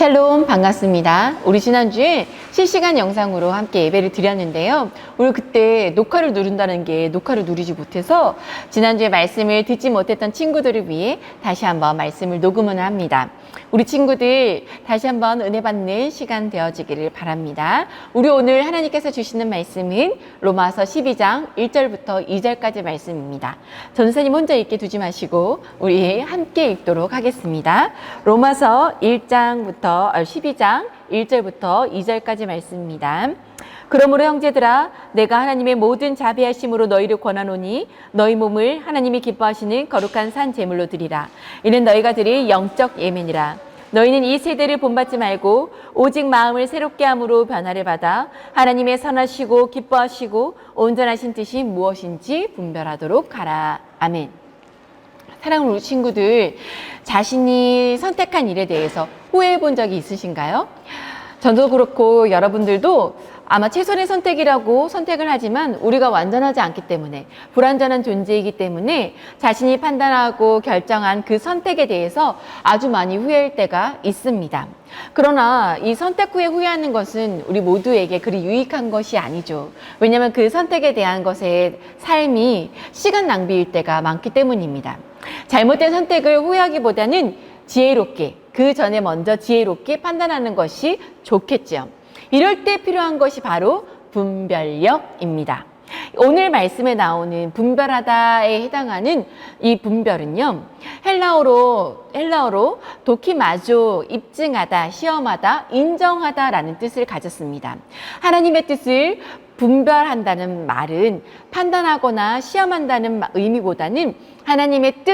샬롬, 반갑습니다. 우리 지난주에 실시간 영상으로 함께 예배를 드렸는데요. 우리 그때 녹화를 누른다는 게 녹화를 누리지 못해서 지난주에 말씀을 듣지 못했던 친구들을 위해 다시 한번 말씀을 녹음을 합니다. 우리 친구들 다시 한번 은혜 받는 시간 되어지기를 바랍니다. 우리 오늘 하나님께서 주시는 말씀은 로마서 12장 1절부터 2절까지 말씀입니다. 전사님 혼자 읽게 두지 마시고 우리 함께 읽도록 하겠습니다. 로마서 12장 1절부터 2절까지 말씀입니다. 그러므로 형제들아, 내가 하나님의 모든 자비하심으로 너희를 권하노니 너희 몸을 하나님이 기뻐하시는 거룩한 산 제물로 드리라. 이는 너희가 드릴 영적 예면이라. 너희는 이 세대를 본받지 말고 오직 마음을 새롭게 함으로 변화를 받아 하나님의 선하시고 기뻐하시고 온전하신 뜻이 무엇인지 분별하도록 하라. 아멘. 사랑하는 우리 친구들, 자신이 선택한 일에 대해서 후회해 본 적이 있으신가요? 저도 그렇고 여러분들도 아마 최선의 선택이라고 선택을 하지만 우리가 완전하지 않기 때문에, 불완전한 존재이기 때문에 자신이 판단하고 결정한 그 선택에 대해서 아주 많이 후회할 때가 있습니다. 그러나 이 선택 후에 후회하는 것은 우리 모두에게 그리 유익한 것이 아니죠. 왜냐하면 그 선택에 대한 것의 삶이 시간 낭비일 때가 많기 때문입니다. 잘못된 선택을 후회하기보다는 지혜롭게, 그 전에 먼저 지혜롭게 판단하는 것이 좋겠죠. 이럴 때 필요한 것이 바로 분별력입니다. 오늘 말씀에 나오는 분별하다에 해당하는 이 분별은요, 헬라어로 도키마조, 입증하다, 시험하다, 인정하다라는 뜻을 가졌습니다. 하나님의 뜻을 분별한다는 말은 판단하거나 시험한다는 의미보다는 하나님의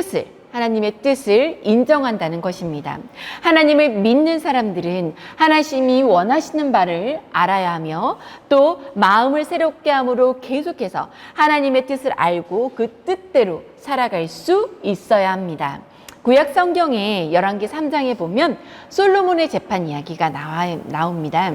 뜻을 인정한다는 것입니다. 하나님을 믿는 사람들은 하나님이 원하시는 바를 알아야 하며 또 마음을 새롭게 함으로 계속해서 하나님의 뜻을 알고 그 뜻대로 살아갈 수 있어야 합니다. 구약 성경의 열왕기 3장에 보면 솔로몬의 재판 이야기가 나옵니다.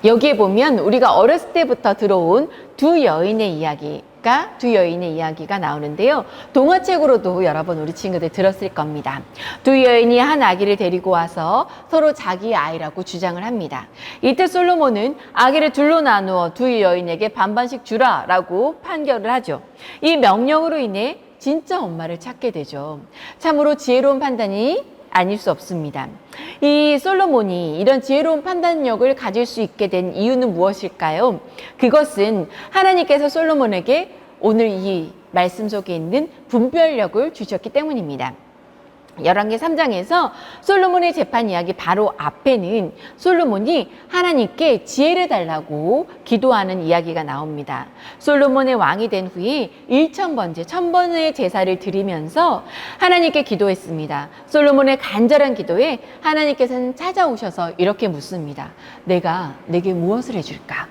여기에 보면 우리가 어렸을 때부터 들어온 두 여인의 이야기가 나오는데요. 동화책으로도 여러 번 우리 친구들 들었을 겁니다. 두 여인이 한 아기를 데리고 와서 서로 자기의 아이라고 주장을 합니다. 이때 솔로몬은 아기를 둘로 나누어 두 여인에게 반반씩 주라라고 판결을 하죠. 이 명령으로 인해 진짜 엄마를 찾게 되죠. 참으로 지혜로운 판단이 아닐 수 없습니다. 이 솔로몬이 이런 지혜로운 판단력을 가질 수 있게 된 이유는 무엇일까요? 그것은 하나님께서 솔로몬에게 오늘 이 말씀 속에 있는 분별력을 주셨기 때문입니다. 열왕기 3장에서 솔로몬의 재판 이야기 바로 앞에는 솔로몬이 하나님께 지혜를 달라고 기도하는 이야기가 나옵니다. 솔로몬의 왕이 된 후에 1000번의 제사를 드리면서 하나님께 기도했습니다. 솔로몬의 간절한 기도에 하나님께서는 찾아오셔서 이렇게 묻습니다. 내가 내게 무엇을 해줄까?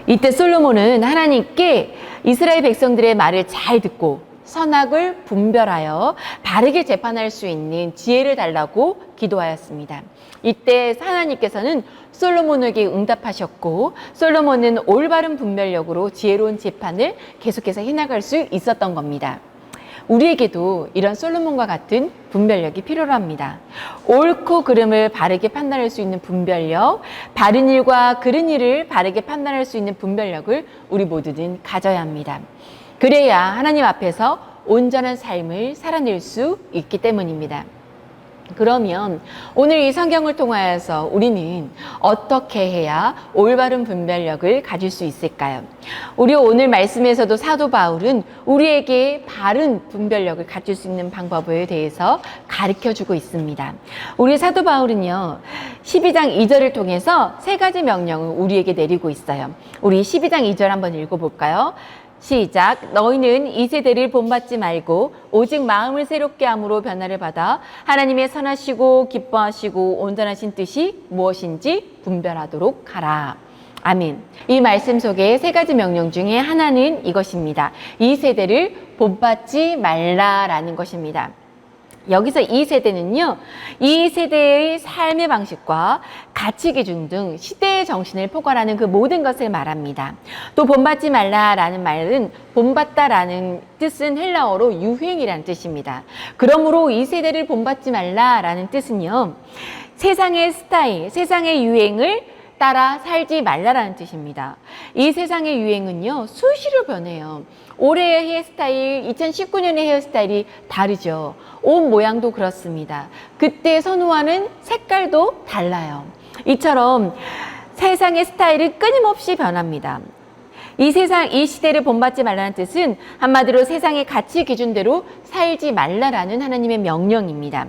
이때 솔로몬은 하나님께 이스라엘 백성들의 말을 잘 듣고 선악을 분별하여 바르게 재판할 수 있는 지혜를 달라고 기도하였습니다. 이때 하나님께서는 솔로몬에게 응답하셨고 솔로몬은 올바른 분별력으로 지혜로운 재판을 계속해서 해나갈 수 있었던 겁니다. 우리에게도 이런 솔로몬과 같은 분별력이 필요로 합니다. 옳고 그름을 바르게 판단할 수 있는 분별력, 바른 일과 그른 일을 바르게 판단할 수 있는 분별력을 우리 모두는 가져야 합니다. 그래야 하나님 앞에서 온전한 삶을 살아낼 수 있기 때문입니다. 그러면 오늘 이 성경을 통하여서 우리는 어떻게 해야 올바른 분별력을 가질 수 있을까요? 우리 오늘 말씀에서도 사도 바울은 우리에게 바른 분별력을 가질 수 있는 방법에 대해서 가르쳐주고 있습니다. 우리 사도 바울은요, 12장 2절을 통해서 세 가지 명령을 우리에게 내리고 있어요. 우리 12장 2절 한번 읽어볼까요? 시작. 너희는 이 세대를 본받지 말고 오직 마음을 새롭게 함으로 변화를 받아 하나님의 선하시고 기뻐하시고 온전하신 뜻이 무엇인지 분별하도록 하라. 아멘. 이 말씀 속에 세 가지 명령 중에 하나는 이것입니다. 이 세대를 본받지 말라라는 것입니다. 여기서 이 세대는요, 이 세대의 삶의 방식과 가치 기준 등 시대의 정신을 포괄하는 그 모든 것을 말합니다. 또 본받지 말라라는 말은 본받다라는 뜻은 헬라어로 유행이라는 뜻입니다. 그러므로 이 세대를 본받지 말라라는 뜻은요, 세상의 스타일, 세상의 유행을 따라 살지 말라라는 뜻입니다. 이 세상의 유행은요, 수시로 변해요. 올해의 헤어스타일, 2019년의 헤어스타일이 다르죠. 옷 모양도 그렇습니다. 그때 선호하는 색깔도 달라요. 이처럼 세상의 스타일은 끊임없이 변합니다. 이 시대를 본받지 말라는 뜻은 한마디로 세상의 가치 기준대로 살지 말라라는 하나님의 명령입니다.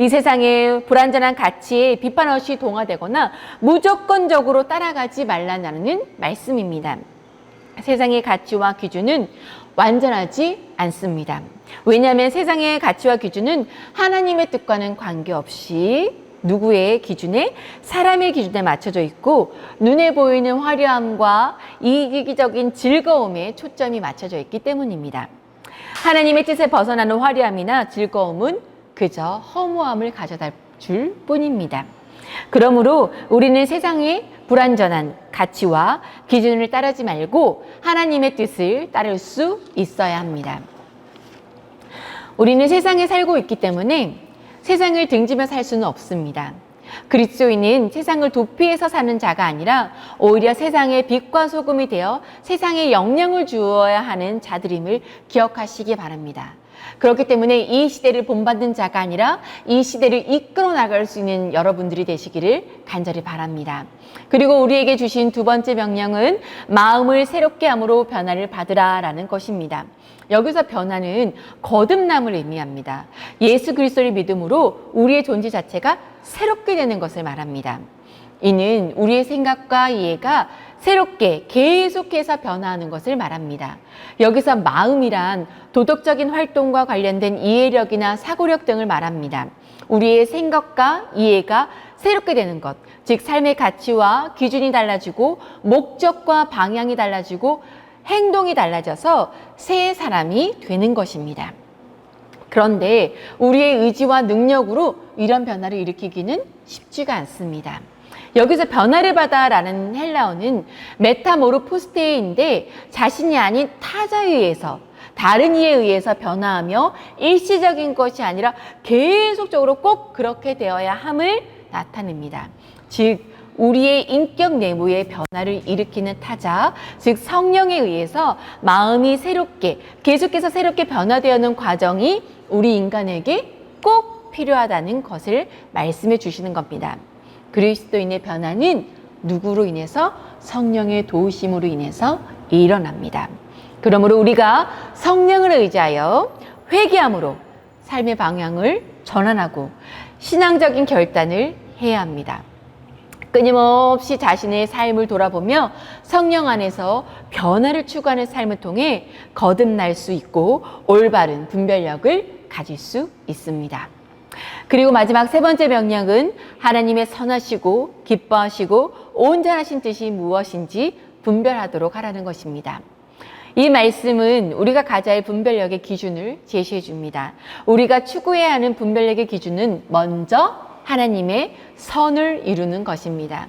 이 세상의 불완전한 가치에 비판 없이 동화되거나 무조건적으로 따라가지 말라는 말씀입니다. 세상의 가치와 기준은 완전하지 않습니다. 왜냐하면 세상의 가치와 기준은 하나님의 뜻과는 관계없이 누구의 기준에, 사람의 기준에 맞춰져 있고 눈에 보이는 화려함과 이기적인 즐거움에 초점이 맞춰져 있기 때문입니다. 하나님의 뜻에 벗어나는 화려함이나 즐거움은 그저 허무함을 가져다 줄 뿐입니다. 그러므로 우리는 세상의 불완전한 가치와 기준을 따르지 말고 하나님의 뜻을 따를 수 있어야 합니다. 우리는 세상에 살고 있기 때문에 세상을 등지며 살 수는 없습니다. 그리스도인은 세상을 도피해서 사는 자가 아니라 오히려 세상의 빛과 소금이 되어 세상에 영향을 주어야 하는 자들임을 기억하시기 바랍니다. 그렇기 때문에 이 시대를 본받는 자가 아니라 이 시대를 이끌어 나갈 수 있는 여러분들이 되시기를 간절히 바랍니다. 그리고 우리에게 주신 두 번째 명령은 마음을 새롭게 함으로 변화를 받으라라는 것입니다. 여기서 변화는 거듭남을 의미합니다. 예수 그리스도를 믿음으로 우리의 존재 자체가 새롭게 되는 것을 말합니다. 이는 우리의 생각과 이해가 새롭게 계속해서 변화하는 것을 말합니다. 여기서 마음이란 도덕적인 활동과 관련된 이해력이나 사고력 등을 말합니다. 우리의 생각과 이해가 새롭게 되는 것, 즉 삶의 가치와 기준이 달라지고 목적과 방향이 달라지고 행동이 달라져서 새 사람이 되는 것입니다. 그런데 우리의 의지와 능력으로 이런 변화를 일으키기는 쉽지가 않습니다. 여기서 변화를 받아라는 헬라어는 메타모르포스테인데 자신이 아닌 타자에 의해서, 다른 이에 의해서 변화하며 일시적인 것이 아니라 계속적으로 꼭 그렇게 되어야 함을 나타냅니다. 즉 우리의 인격 내부의 변화를 일으키는 타자, 즉 성령에 의해서 마음이 새롭게, 계속해서 새롭게 변화되어가는 과정이 우리 인간에게 꼭 필요하다는 것을 말씀해 주시는 겁니다. 그리스도인의 변화는 누구로 인해서? 성령의 도우심으로 인해서 일어납니다. 그러므로 우리가 성령을 의지하여 회개함으로 삶의 방향을 전환하고 신앙적인 결단을 해야 합니다. 끊임없이 자신의 삶을 돌아보며 성령 안에서 변화를 추구하는 삶을 통해 거듭날 수 있고 올바른 분별력을 가질 수 있습니다. 그리고 마지막 세 번째 명령은 하나님의 선하시고 기뻐하시고 온전하신 뜻이 무엇인지 분별하도록 하라는 것입니다. 이 말씀은 우리가 가져야 할 분별력의 기준을 제시해 줍니다. 우리가 추구해야 하는 분별력의 기준은 먼저 하나님의 선을 이루는 것입니다.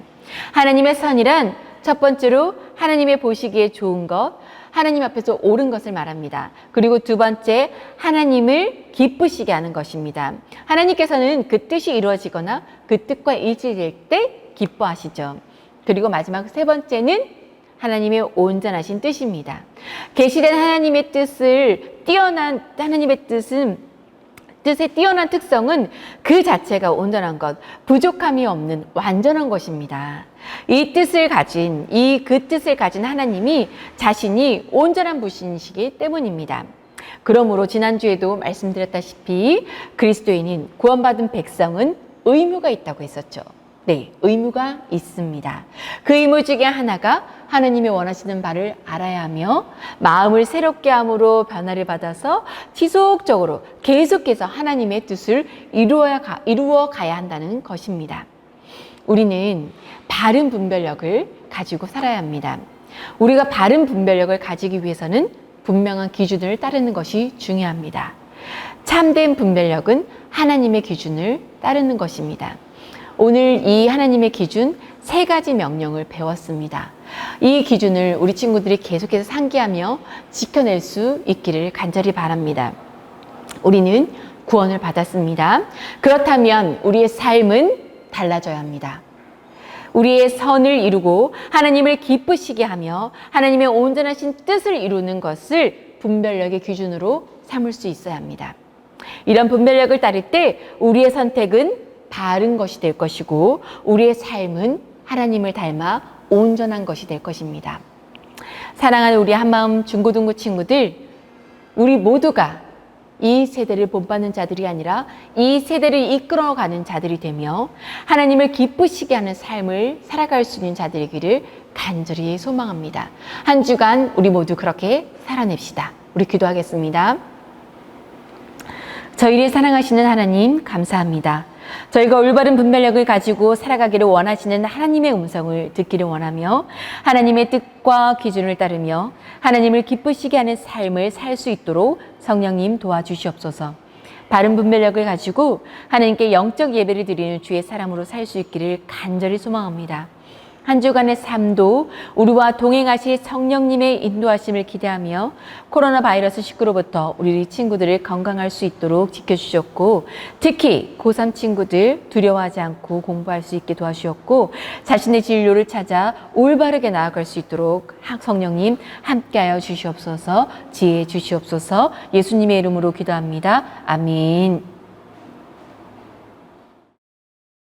하나님의 선이란 첫 번째로 하나님의 보시기에 좋은 것, 하나님 앞에서 옳은 것을 말합니다. 그리고 두 번째, 하나님을 기쁘시게 하는 것입니다. 하나님께서는 그 뜻이 이루어지거나 그 뜻과 일치될 때 기뻐하시죠. 그리고 마지막 세 번째는 하나님의 온전하신 뜻입니다. 계시된 하나님의 뜻을 뜻의 뛰어난 특성은 그 자체가 온전한 것, 부족함이 없는 완전한 것입니다. 그 뜻을 가진 하나님이 자신이 온전한 분이시기 때문입니다. 그러므로 지난주에도 말씀드렸다시피 그리스도인인 구원받은 백성은 의무가 있다고 했었죠. 네, 의무가 있습니다. 그 의무 중에 하나가 하나님이 원하시는 바를 알아야 하며 마음을 새롭게 함으로 변화를 받아서 지속적으로 계속해서 하나님의 뜻을 이루어 가야 한다는 것입니다. 우리는 바른 분별력을 가지고 살아야 합니다. 우리가 바른 분별력을 가지기 위해서는 분명한 기준을 따르는 것이 중요합니다. 참된 분별력은 하나님의 기준을 따르는 것입니다. 오늘 이 하나님의 기준 3가지 명령을 배웠습니다. 이 기준을 우리 친구들이 계속해서 상기하며 지켜낼 수 있기를 간절히 바랍니다. 우리는 구원을 받았습니다. 그렇다면 우리의 삶은 달라져야 합니다. 우리의 선을 이루고 하나님을 기쁘시게 하며 하나님의 온전하신 뜻을 이루는 것을 분별력의 기준으로 삼을 수 있어야 합니다. 이런 분별력을 따를 때 우리의 선택은 바른 것이 될 것이고 우리의 삶은 하나님을 닮아 온전한 것이 될 것입니다. 사랑하는 우리 한마음 중고등부 친구들, 우리 모두가 이 세대를 본받는 자들이 아니라 이 세대를 이끌어가는 자들이 되며 하나님을 기쁘시게 하는 삶을 살아갈 수 있는 자들이기를 간절히 소망합니다. 한 주간 우리 모두 그렇게 살아냅시다. 우리 기도하겠습니다. 저희를 사랑하시는 하나님 감사합니다. 저희가 올바른 분별력을 가지고 살아가기를 원하시는 하나님의 음성을 듣기를 원하며 하나님의 뜻과 기준을 따르며 하나님을 기쁘시게 하는 삶을 살 수 있도록 성령님 도와주시옵소서. 바른 분별력을 가지고 하나님께 영적 예배를 드리는 주의 사람으로 살 수 있기를 간절히 소망합니다. 한 주간의 삶도 우리와 동행하실 성령님의 인도하심을 기대하며 코로나 바이러스 19로부터 우리 친구들을 건강할 수 있도록 지켜주셨고 특히 고3 친구들 두려워하지 않고 공부할 수 있게 도와주셨고 자신의 진로를 찾아 올바르게 나아갈 수 있도록 성령님 함께하여 주시옵소서. 지혜해 주시옵소서. 예수님의 이름으로 기도합니다. 아멘.